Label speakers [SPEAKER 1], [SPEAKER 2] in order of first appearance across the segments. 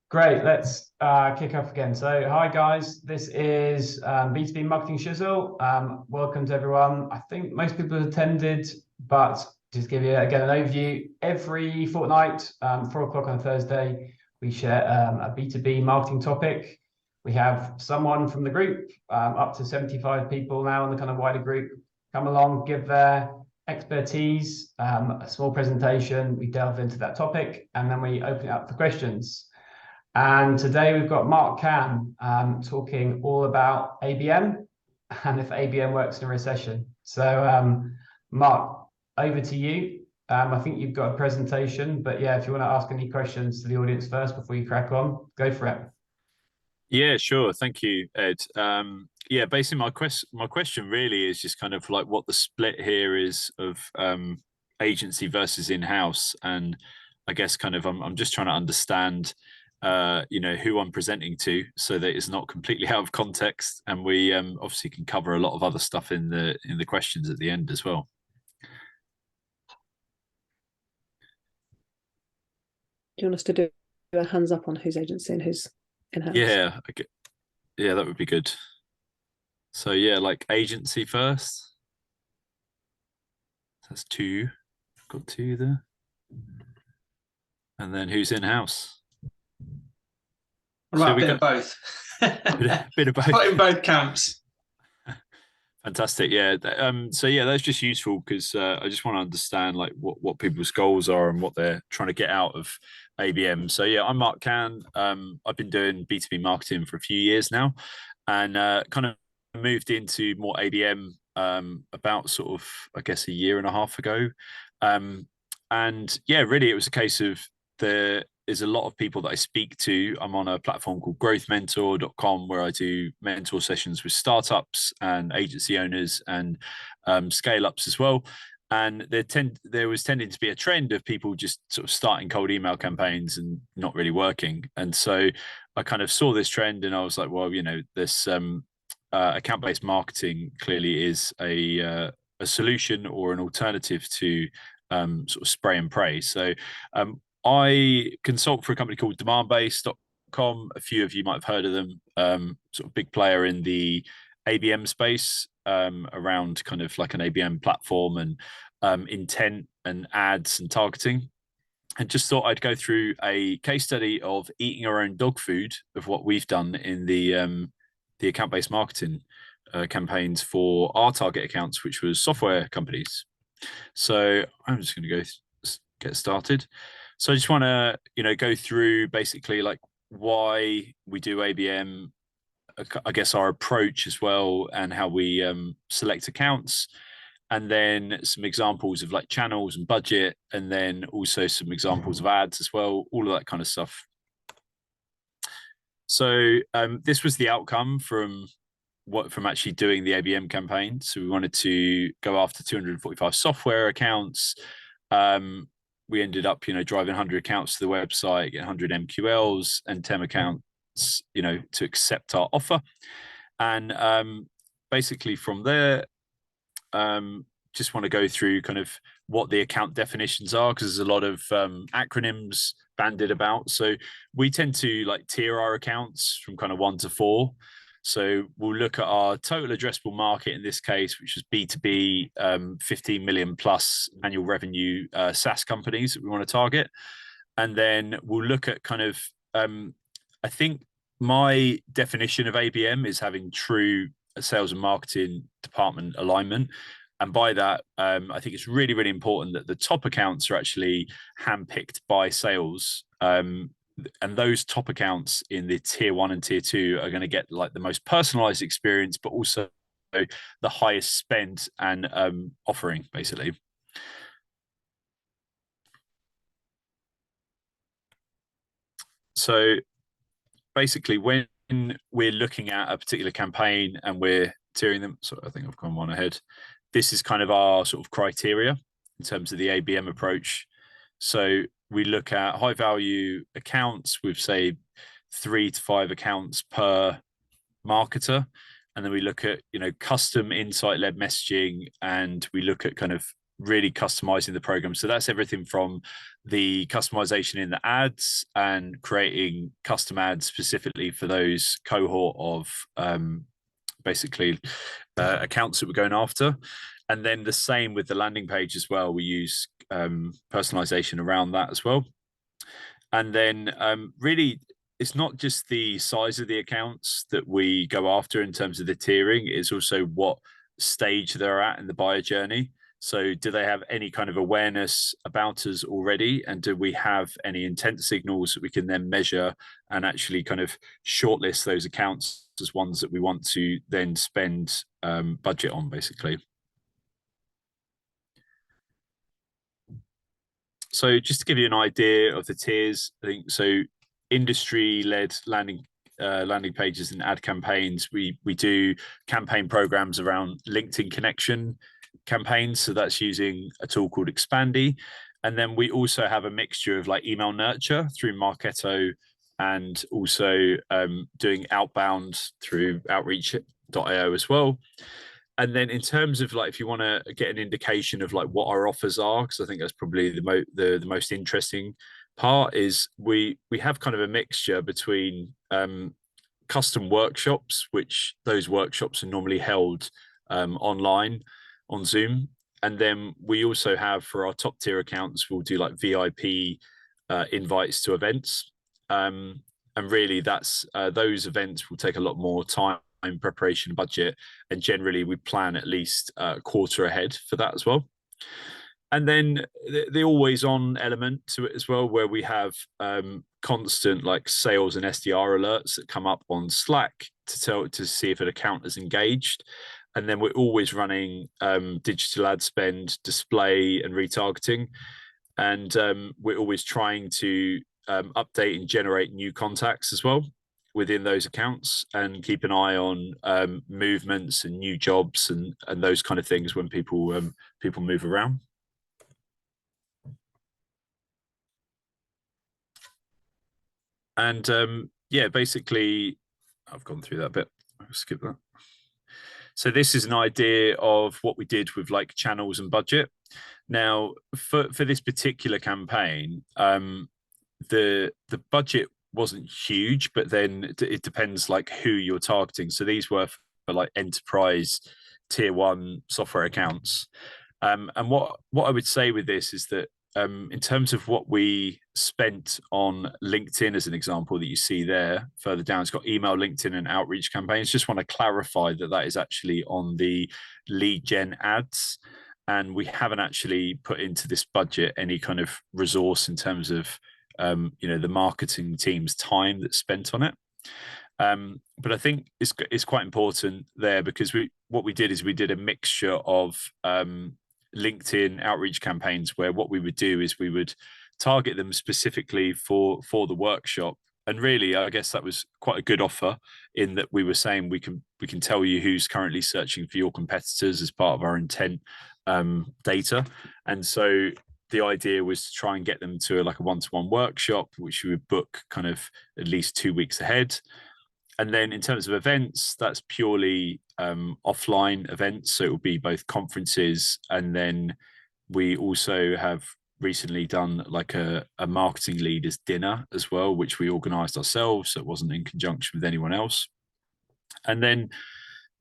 [SPEAKER 1] Great, let's kick off again. So, hi guys, this is B2B Marketing Shizzle. Welcome to everyone. I think most people have attended, but just give you again an overview. Every fortnight, 4 o'clock on Thursday, we share a B2B marketing topic. We have someone from the group, up to 75 people now in the kind of wider group, come along, give their expertise, a small presentation. We delve into that topic, and then we open it up for questions. And today we've got Mark Cann talking all about ABM and if ABM works in a recession. So Mark, over to you. I think you've got a presentation, but yeah, if you want to ask any questions to the audience first before you crack on, go for it.
[SPEAKER 2] Yeah, sure. Thank you, Ed. Yeah, basically my question really is just kind of like what the split here is of agency versus in-house. And I guess kind of I'm just trying to understand who I'm presenting to so that it's not completely out of context, and we obviously can cover a lot of other stuff in the questions at the end as well.
[SPEAKER 3] Do you want us to do a hands up on whose agency and who's in-house?
[SPEAKER 2] Yeah, okay. Yeah, that would be good. So yeah, like agency first. That's two. Got two there. And then who's in-house?
[SPEAKER 4] Right, a bit of both.
[SPEAKER 2] bit of both.
[SPEAKER 4] Put in both camps.
[SPEAKER 2] Fantastic. Yeah. So yeah, that's just useful because I just want to understand like what people's goals are and what they're trying to get out of ABM. So yeah, I'm Mark Cann. I've been doing B2B marketing for a few years now, and kind of moved into more ABM about sort of, I guess, a year and a half ago. And yeah, really, it was a case of there is a lot of people that I speak to. I'm on a platform called growthmentor.com where I do mentor sessions with startups and agency owners and scale-ups as well. And there was tending to be a trend of people just sort of starting cold email campaigns and not really working. And so I kind of saw this trend and I was like, well, this account-based marketing clearly is a solution or an alternative to sort of spray and pray. So I consult for a company called demandbase.com. A few of you might have heard of them, sort of big player in the ABM space, around kind of like an ABM platform and intent and ads and targeting. And just thought I'd go through a case study of eating our own dog food of what we've done in the account-based marketing campaigns for our target accounts, which was software companies. So I'm just going to get started. So I just want to, go through basically like why we do ABM, I guess our approach as well, and how we select accounts, and then some examples of like channels and budget, and then also some examples of ads as well, all of that kind of stuff. So this was the outcome from actually doing the ABM campaign. So we wanted to go after 245 software accounts. We ended up, driving 100 accounts to the website, get 100 MQLs and 10 accounts, to accept our offer. And basically from there, just want to go through kind of what the account definitions are, because there's a lot of acronyms bandied about. So we tend to like tier our accounts from kind of 1 to 4. So we'll look at our total addressable market in this case, which is B2B, 15 million plus annual revenue SaaS companies that we want to target. And then we'll look at kind of, I think my definition of ABM is having true sales and marketing department alignment. And by that, I think it's really, really important that the top accounts are actually handpicked by sales. And those top accounts in the tier 1 and tier 2 are going to get like the most personalized experience, but also the highest spend and offering, basically. So basically, when we're looking at a particular campaign and we're tiering them, so I think I've gone one ahead. This is kind of our sort of criteria in terms of the ABM approach. So we look at high value accounts with, say, 3 to 5 accounts per marketer. And then we look at, custom insight-led messaging, and we look at kind of really customizing the program. So that's everything from the customization in the ads and creating custom ads specifically for those cohort of basically accounts that we're going after. And then the same with the landing page as well. We use personalization around that as well. And then really, it's not just the size of the accounts that we go after in terms of the tiering, it's also what stage they're at in the buyer journey. So do they have any kind of awareness about us already? And do we have any intent signals that we can then measure and actually kind of shortlist those accounts as ones that we want to then spend budget on, basically? So just to give you an idea of the tiers, I think so industry-led landing pages and ad campaigns, we do campaign programs around LinkedIn connection campaigns. So that's using a tool called Expandy. And then we also have a mixture of like email nurture through Marketo and also doing outbound through outreach.io as well. And then in terms of like, if you want to get an indication of like what our offers are, because I think that's probably the most interesting part, is we have kind of a mixture between custom workshops, which those workshops are normally held online on Zoom. And then we also have, for our top tier accounts, we'll do like VIP invites to events. And really that's those events will take a lot more time, preparation, budget, and generally we plan at least a quarter ahead for that as well. And then the always on element to it as well, where we have constant like sales and SDR alerts that come up on Slack to see if an account is engaged. And then we're always running digital ad spend, display, and retargeting. And we're always trying to update and generate new contacts as well within those accounts, and keep an eye on movements and new jobs and those kind of things when people move around. And yeah, basically, I've gone through that bit. I'll skip that. So this is an idea of what we did with like channels and budget. Now, for this particular campaign, the budget wasn't huge, but then it depends like who you're targeting. So these were for like enterprise tier 1 software accounts. And what I would say with this is that in terms of what we spent on LinkedIn, as an example that you see there further down, it's got email, LinkedIn, and outreach campaigns. Just want to clarify that that is actually on the lead gen ads, and we haven't actually put into this budget any kind of resource in terms of the marketing team's time that's spent on it. But I think it's quite important there, because what we did is we did a mixture of LinkedIn outreach campaigns, where what we would do is we would target them specifically for the workshop. And really, I guess that was quite a good offer, in that we were saying we can tell you who's currently searching for your competitors as part of our intent data. And so the idea was to try and get them to like a one-to-one workshop, which we would book kind of at least 2 weeks ahead. And then in terms of events, that's purely offline events. So it will be both conferences, and then we also have recently done like a marketing leaders dinner as well, which we organized ourselves. So it wasn't in conjunction with anyone else. And then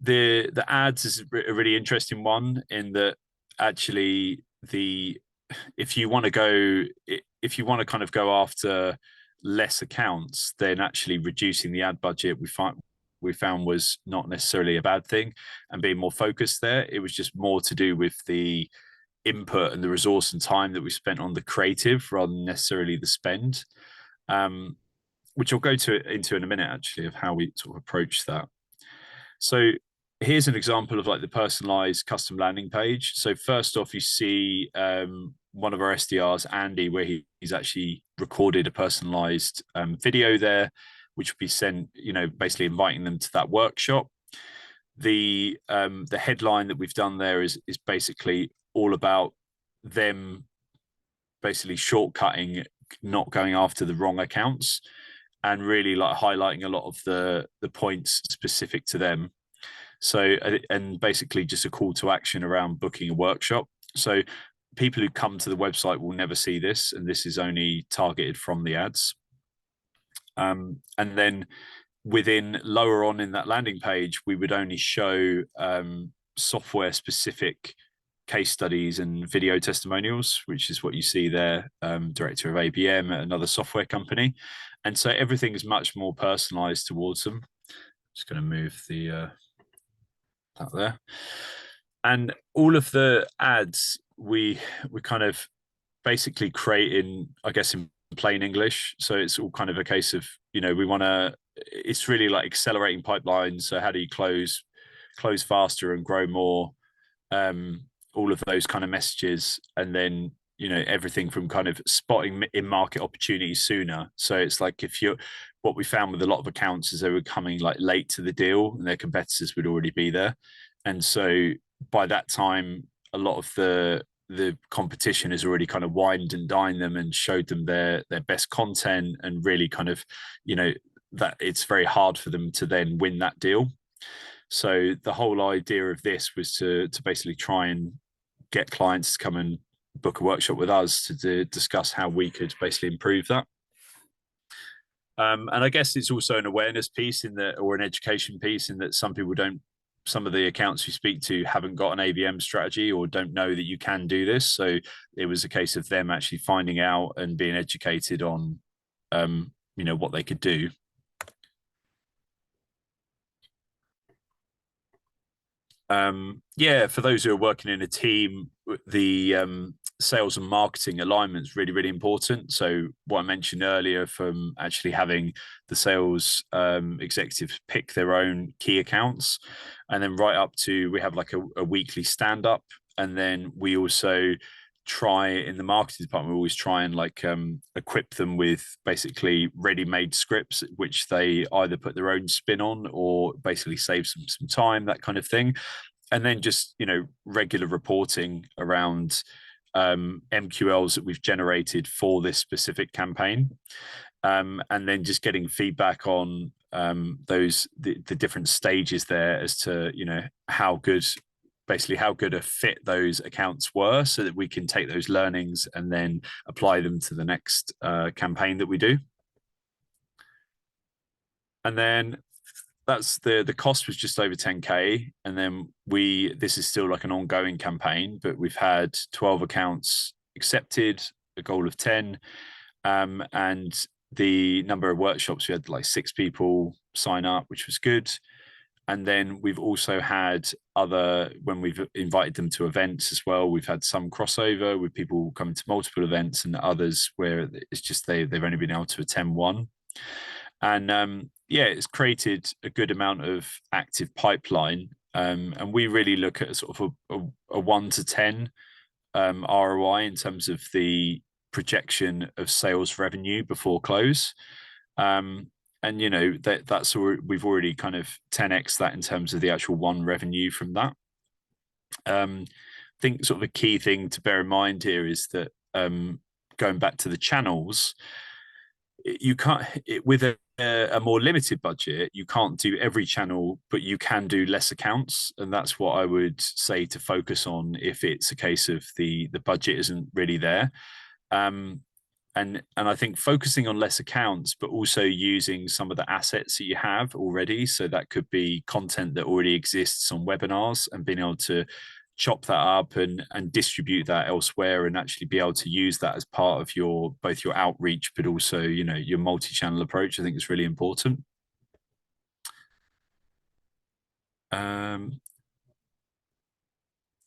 [SPEAKER 2] the ads is a really interesting one, in that actually if you want to kind of go after less accounts, then actually reducing the ad budget we found was not necessarily a bad thing, and being more focused there. It was just more to do with the input and the resource and time that we spent on the creative rather than necessarily the spend, which I'll go into in a minute, actually, of how we sort of approach that. So here's an example of like the personalized custom landing page. So first off, you see one of our SDRs, Andy, where he's actually recorded a personalized video there, which will be sent, basically inviting them to that workshop. The headline that we've done there is basically all about them basically shortcutting, not going after the wrong accounts, and really like highlighting a lot of the points specific to them. So, and basically just a call to action around booking a workshop. So people who come to the website will never see this, and this is only targeted from the ads. And then within lower on in that landing page, we would only show software specific case studies and video testimonials, which is what you see there, director of ABM at another software company. And so everything is much more personalized towards them. Just going to move the that there. And all of the ads we kind of basically create in, I guess, in plain English. So it's all kind of a case of, you know, we want to, it's really like accelerating pipelines. So how do you close faster and grow more? All of those kind of messages. And then, you know, everything from kind of spotting in market opportunities sooner. So it's like, what we found with a lot of accounts is they were coming like late to the deal and their competitors would already be there. And so by that time, a lot of the competition has already kind of wined and dined them and showed them their best content, and really kind of, you know, that it's very hard for them to then win that deal. So the whole idea of this was to basically try and get clients to come and book a workshop with us to discuss how we could basically improve that. And I guess it's also an awareness piece in that, or an education piece in that some of the accounts we speak to haven't got an ABM strategy or don't know that you can do this. So it was a case of them actually finding out and being educated on, you know, what they could do. Yeah, for those who are working in a team, the sales and marketing alignment is really, really important. So what I mentioned earlier, from actually having the sales executives pick their own key accounts, and then right up to, we have like a weekly stand-up, and then we also try, in the marketing department, we always try and like equip them with basically ready-made scripts, which they either put their own spin on or basically save some time, that kind of thing. And then just, you know, regular reporting around MQLs that we've generated for this specific campaign. And then just getting feedback on the different stages there as to, you know, how good a fit those accounts were, so that we can take those learnings and then apply them to the next campaign that we do. And then that's the cost was just over 10K. And then this is still like an ongoing campaign, but we've had 12 accounts accepted, a goal of 10. And the number of workshops, we had like 6 people sign up, which was good. And then we've also had when we've invited them to events as well, we've had some crossover with people coming to multiple events, and others where it's just they've only been able to attend one. And yeah, it's created a good amount of active pipeline. And we really look at sort of a 1 to 10 ROI in terms of the projection of sales revenue before close. And you know, that's we've already kind of 10x that in terms of the actual one revenue from that. I think sort of a key thing to bear in mind here is that going back to the channels, you can't, with a more limited budget, you can't do every channel, but you can do less accounts. And that's what I would say to focus on if it's a case of the budget isn't really there. And I think focusing on less accounts, but also using some of the assets that you have already. So that could be content that already exists on webinars, and being able to chop that up and distribute that elsewhere, and actually be able to use that as part of both your outreach, but also, you know, your multi-channel approach, I think is really important. And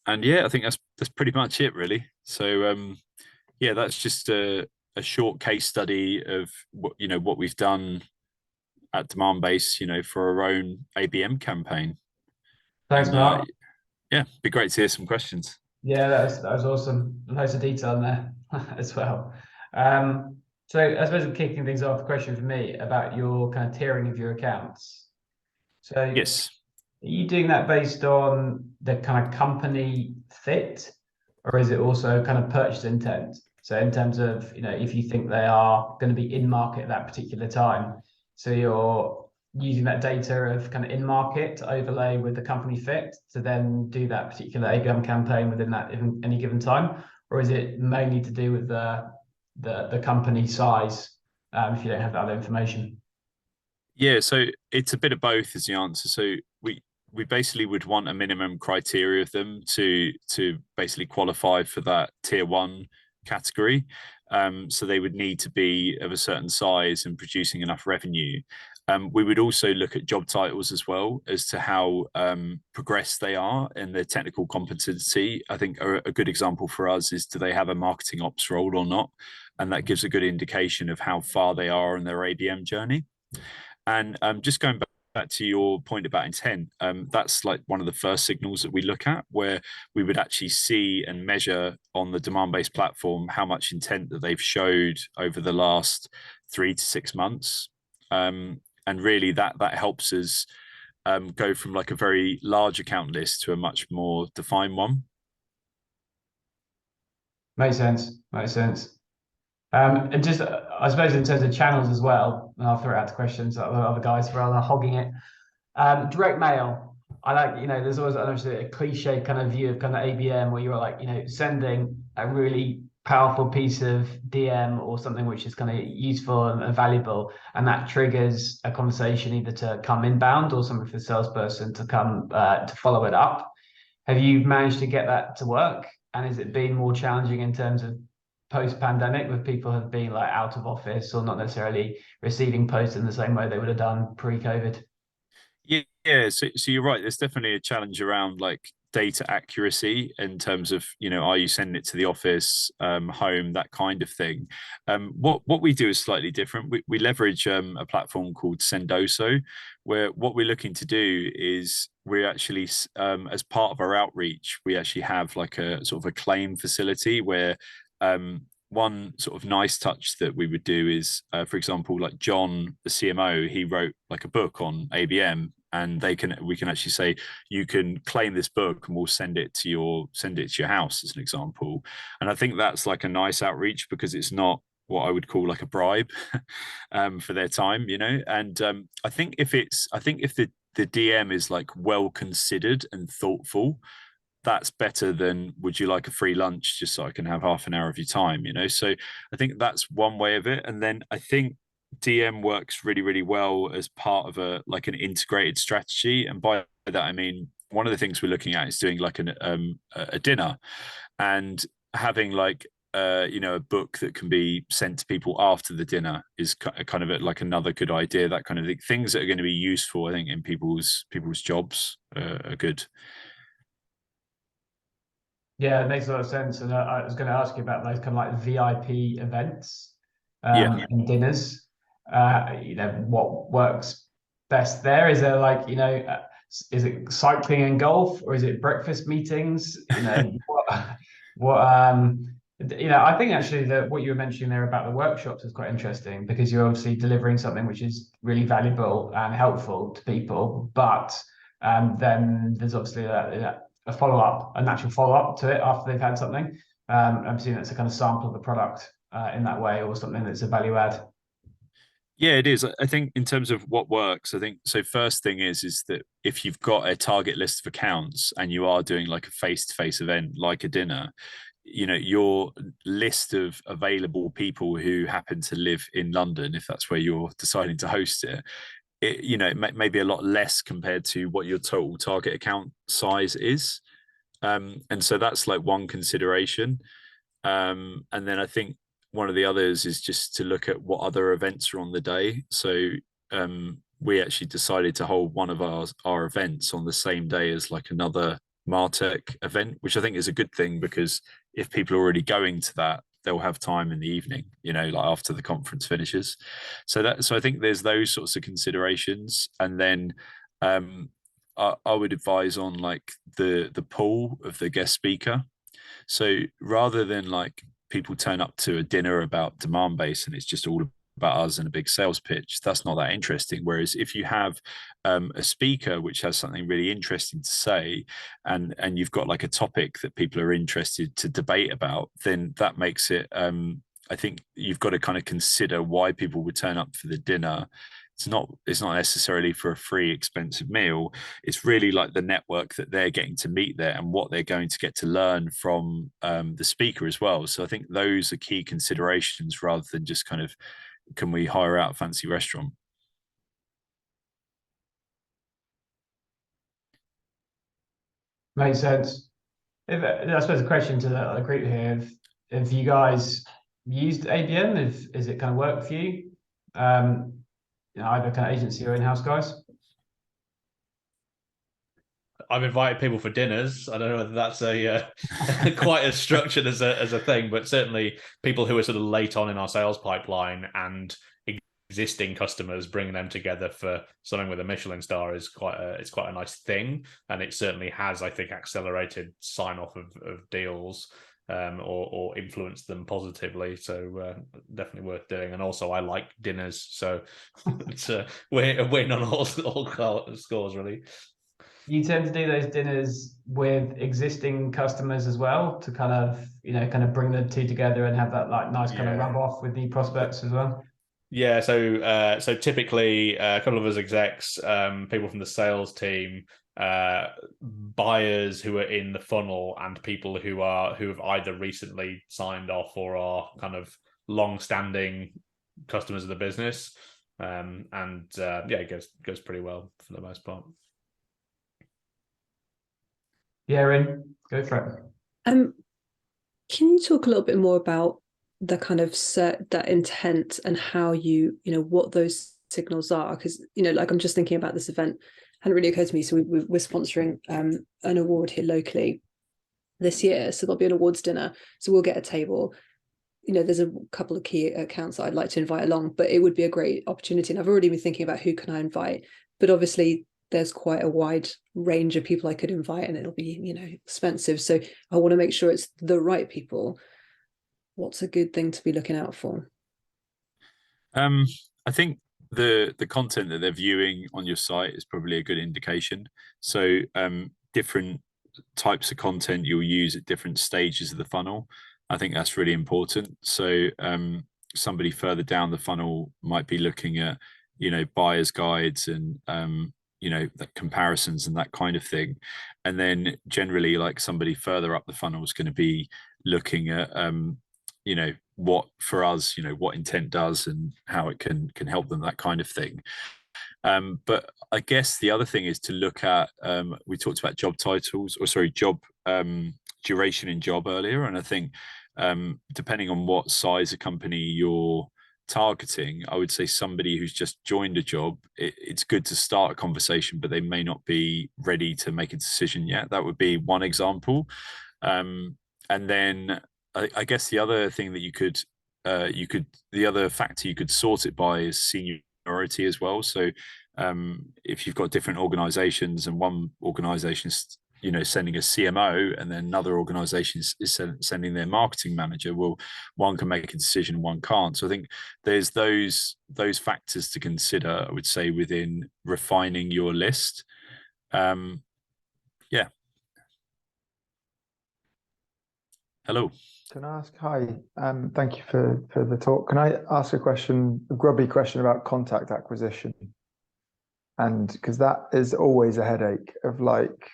[SPEAKER 2] yeah, I think that's pretty much it, really. So yeah, that's just a short case study of what we've done at Demandbase, you know, for our own ABM campaign.
[SPEAKER 1] Thanks, Mark.
[SPEAKER 2] Yeah, be great to hear some questions.
[SPEAKER 1] Yeah, that was awesome. Loads of detail in there as well. So I suppose kicking things off, a question for me about your kind of tiering of your accounts. So
[SPEAKER 2] yes,
[SPEAKER 1] are you doing that based on the kind of company fit, or is it also kind of purchase intent? So in terms of, you know, if you think they are going to be in market at that particular time, so you're using that data of kind of in market to overlay with the company fit to then do that particular ABM campaign within that any given time? or is it mainly to do with the company size? If you don't have that other information.
[SPEAKER 2] Yeah, so it's a bit of both is the answer. So we basically would want a minimum criteria of them to basically qualify for that tier 1 category. So they would need to be of a certain size and producing enough revenue. We would also look at job titles as well as to how progressed they are in their technical competency. I think a good example for us is, do they have a marketing ops role or not? And that gives a good indication of how far they are in their ABM journey. And just going back to your point about intent, that's like one of the first signals that we look at, where we would actually see and measure on the demand-based platform how much intent that they've showed over the last 3 to 6 months. And really that helps us go from like a very large account list to a much more defined one.
[SPEAKER 1] Makes sense. Makes sense. And just, I suppose, in terms of channels as well, and I'll throw out the questions that other guys rather than hogging it. Direct mail. I like, there's always a cliche kind of view of kind of ABM where you're like, sending a really powerful piece of DM or something which is kind of useful and valuable, and that triggers a conversation either to come inbound or something for the salesperson to come to follow it up. Have you managed to get that to work? And has it been more challenging in terms of post-pandemic, with people have been like out of office or not necessarily receiving posts in the same way they would have done pre-COVID?
[SPEAKER 2] Yeah. So you're right. There's definitely a challenge around like data accuracy in terms of, are you sending it to the office, home, that kind of thing. What we do is slightly different. We leverage a platform called Sendoso, where what we're looking to do is we're actually, as part of our outreach, we actually have like a sort of a claim facility where one sort of nice touch that we would do is, for example, like John, the CMO, he wrote like a book on ABM, and we can actually say, you can claim this book and we'll send it to your house, as an example. And I think that's like a nice outreach, because it's not what I would call like a bribe for their time, And I think if the DM is like well considered and thoughtful, that's better than, would you like a free lunch just so I can have half an hour of your time, So I think that's one way of it. And then I think DM works really, really well as part of an integrated strategy. And by that, I mean, one of the things we're looking at is doing like a dinner, and having like a book that can be sent to people after the dinner is kind of like another good idea. That kind of thing. Things that are going to be useful, I think, in people's jobs are good.
[SPEAKER 1] Yeah, it makes a lot of sense. And I was going to ask you about those kind of like VIP events and dinners. What works best there? Is there like, is it cycling and golf, or is it breakfast meetings? I think actually that what you were mentioning there about the workshops is quite interesting, because you're obviously delivering something which is really valuable and helpful to people, but then there's obviously a follow-up, a natural follow-up to it after they've had something. I'm assuming it's a kind of sample of the product in that way, or something that's a value add.
[SPEAKER 2] Yeah, it is. I think in terms of what works, I think so. First thing is that if you've got a target list of accounts and you are doing like a face-to-face event, like a dinner, your list of available people who happen to live in London, if that's where you're deciding to host it, it may be a lot less compared to what your total target account size is. And so that's like one consideration. And then I think one of the others is just to look at what other events are on the day. So we actually decided to hold one of our events on the same day as like another Martech event, which I think is a good thing, because if people are already going to that, they'll have time in the evening, like after the conference finishes. So I think there's those sorts of considerations. And then I would advise on like the pool of the guest speaker. So rather than like people turn up to a dinner about demand base and it's just all about us and a big sales pitch, that's not that interesting. Whereas if you have a speaker which has something really interesting to say, and you've got like a topic that people are interested to debate about, then that makes it, I think you've got to kind of consider why people would turn up for the dinner it's not necessarily for a free expensive meal. It's really like the network that they're getting to meet there and what they're going to get to learn from the speaker as well. So I think those are key considerations rather than just kind of, can we hire out a fancy restaurant?
[SPEAKER 1] Makes sense. I suppose the question to the group here, if you guys used ABM, is it kind of work for you? Either kind of agency or in-house guys?
[SPEAKER 4] I've invited people for dinners. I don't know whether that's a quite as structured as a thing, but certainly people who are sort of late on in our sales pipeline and existing customers, bringing them together for something with a Michelin star is quite a nice thing, and it certainly has, I think, accelerated sign off of deals. Or influence them positively, so definitely worth doing. And also, I like dinners, so it's a win on all scores, really.
[SPEAKER 1] You tend to do those dinners with existing customers as well to kind of bring the two together and have that like nice kind of rub off with new prospects as well.
[SPEAKER 4] Yeah, so typically a couple of us execs, people from the sales team, buyers who are in the funnel, and people who have either recently signed off or are kind of long-standing customers of the business, it goes pretty well for the most part.
[SPEAKER 1] Yeah, Rin, go for it.
[SPEAKER 3] Can you talk a little bit more about the kind of that intent and how what those signals are? Because like I'm just thinking about this event, hadn't really occurred to me. So we're sponsoring an award here locally this year, so there'll be an awards dinner. So we'll get a table. There's a couple of key accounts that I'd like to invite along, but it would be a great opportunity. And I've already been thinking about who can I invite, but obviously there's quite a wide range of people I could invite, and it'll be expensive. So I want to make sure it's the right people. What's a good thing to be looking out for?
[SPEAKER 2] I think the content that they're viewing on your site is probably a good indication. So different types of content you'll use at different stages of the funnel, I think that's really important. So somebody further down the funnel might be looking at buyer's guides and the comparisons and that kind of thing, and then generally like somebody further up the funnel is going to be looking at what for us, what intent does and how it can help them, that kind of thing. But I guess the other thing is to look at, we talked about job titles, job duration in job earlier. And I think depending on what size of company you're targeting, I would say somebody who's just joined a job, it's good to start a conversation, but they may not be ready to make a decision yet. That would be one example. And then I guess the other thing that the other factor you could sort it by is seniority as well. So if you've got different organizations and one organization is sending a CMO and then another organization is sending their marketing manager, well, one can make a decision, one can't. So I think there's those factors to consider, I would say, within refining your list. Yeah. Hello.
[SPEAKER 5] Can I ask, hi, thank you for the talk. Can I ask a grubby question about contact acquisition? And because that is always a headache of like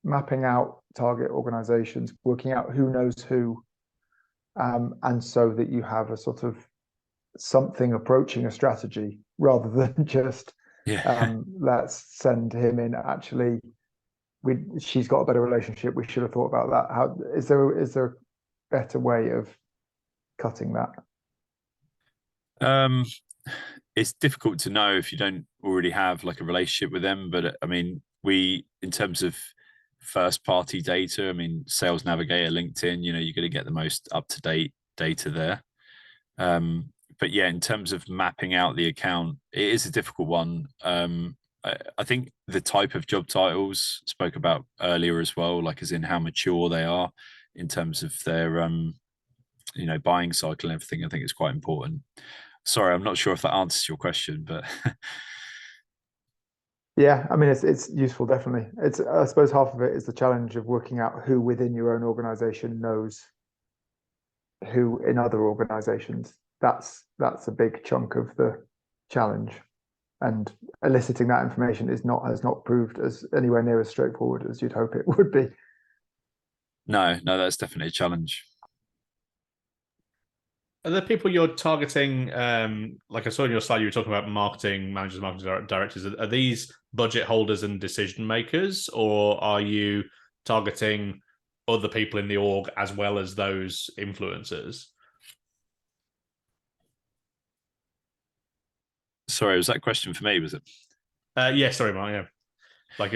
[SPEAKER 5] mapping out target organizations, working out who knows who, and so that you have a sort of something approaching a strategy rather than just, let's send him in. Actually, she's got a better relationship. We should have thought about that. How is there a better way of cutting that?
[SPEAKER 2] It's difficult to know if you don't already have like a relationship with them. But I mean, in terms of first party data, I mean, Sales Navigator, LinkedIn, you're going to get the most up to date data there. But yeah, in terms of mapping out the account, it is a difficult one. I think the type of job titles spoke about earlier as well, like as in how mature they are in terms of their buying cycle and everything. I think it's quite important. Sorry, I'm not sure if that answers your question, but
[SPEAKER 5] yeah, I mean, it's useful, definitely. I suppose half of it is the challenge of working out who within your own organization knows who in other organizations. That's a big chunk of the challenge. and eliciting that information has not proved as anywhere near as straightforward as you'd hope it would be.
[SPEAKER 2] No, that's definitely a challenge.
[SPEAKER 4] Are there people you're targeting? Like I saw in your slide, you were talking about marketing managers, marketing directors. Are these budget holders and decision makers, or are you targeting other people in the org as well as those influencers?
[SPEAKER 2] Sorry, was that a question for me? Was it?
[SPEAKER 4] Yeah, sorry, Mark. Yeah, like,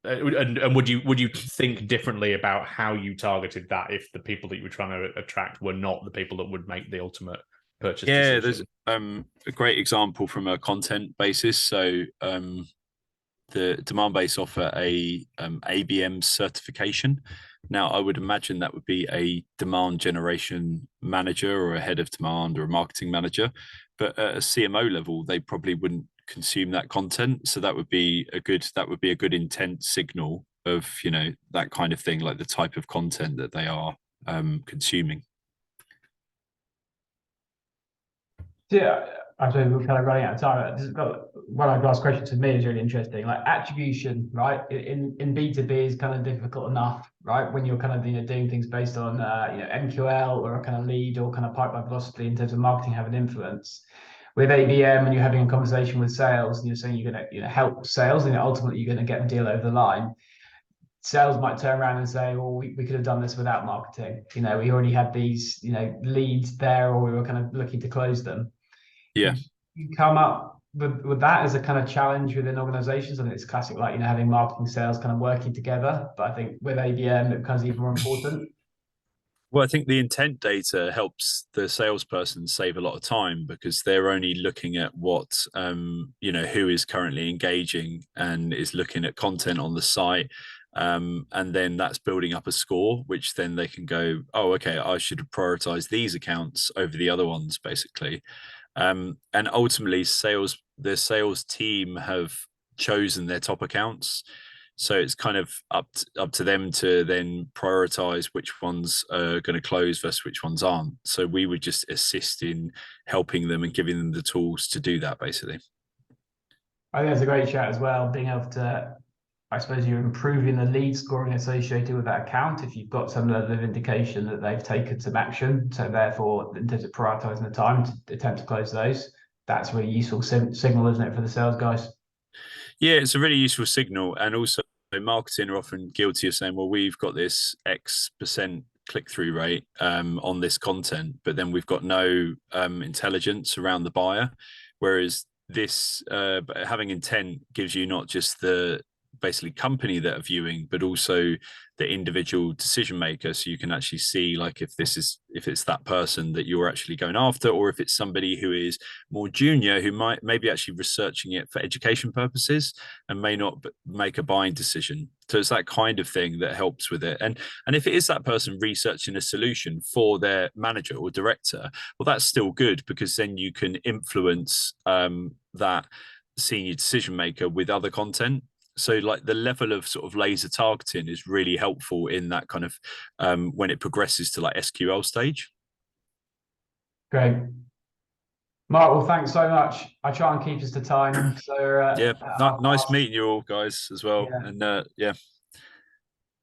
[SPEAKER 4] and would you think differently about how you targeted that if the people that you were trying to attract were not the people that would make the ultimate purchase decision?
[SPEAKER 2] There's a great example from a content basis. So the Demand Base offer a ABM certification. Now, I would imagine that would be a demand generation manager or a head of demand or a marketing manager. But at a CMO level, they probably wouldn't consume that content. So that would be a good intent signal of, you know, that kind of thing, like the type of content that they are consuming.
[SPEAKER 1] Yeah, I suppose we're kind of running out of time. One of the last questions for me is really interesting. Like attribution, right? In B2B is kind of difficult enough, right? When you're kind of doing things based on MQL or a kind of lead or kind of pipeline velocity in terms of marketing have an influence. With ABM, and you're having a conversation with sales, and you're saying you're going to help sales, and ultimately you're going to get a deal over the line. Sales might turn around and say, well, we could have done this without marketing. We already had these leads there, or we were kind of looking to close them.
[SPEAKER 2] Yeah.
[SPEAKER 1] You come up with that as a kind of challenge within organizations. I think it's classic, like, having marketing, sales kind of working together. But I think with ABM, it becomes even more important.
[SPEAKER 2] Well, I think the intent data helps the salesperson save a lot of time because they're only looking at what, who is currently engaging and is looking at content on the site. And then that's building up a score, which then they can go, oh, okay, I should prioritize these accounts over the other ones, basically. And ultimately, the sales team have chosen their top accounts. So it's kind of up to them to then prioritize which ones are going to close versus which ones aren't. So we would just assist in helping them and giving them the tools to do that, basically.
[SPEAKER 1] I think that's a great chat as well, being able to, I suppose, you're improving the lead scoring associated with that account if you've got some level of indication that they've taken some action. So therefore, in terms of prioritizing the time to attempt to close those, that's a really useful signal, isn't it, for the sales guys?
[SPEAKER 2] Yeah, it's a really useful signal. And also marketing are often guilty of saying, well, we've got this X% click-through rate on this content, but then we've got no intelligence around the buyer. Whereas this having intent gives you not just the basically company that are viewing, but also the individual decision maker. So you can actually see, like, if it's that person that you're actually going after, or if it's somebody who is more junior who may be actually researching it for education purposes and may not make a buying decision. So it's that kind of thing that helps with it. And if it is that person researching a solution for their manager or director, well, that's still good, because then you can influence that senior decision maker with other content. So like the level of sort of laser targeting is really helpful in that kind of when it progresses to like SQL stage.
[SPEAKER 1] Great. Mark, well, thanks so much. I try and keep us to time. So
[SPEAKER 2] nice meeting you all, guys, as well. Yeah. And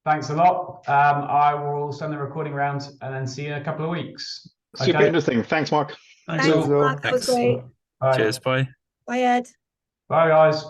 [SPEAKER 1] thanks a lot. I will send the recording around and then see you in a couple of weeks.
[SPEAKER 6] Super interesting. Thanks, Mark.
[SPEAKER 3] Thanks, Mark. That was great.
[SPEAKER 1] Bye.
[SPEAKER 2] Cheers. Bye.
[SPEAKER 3] Bye, Ed.
[SPEAKER 1] Bye, guys.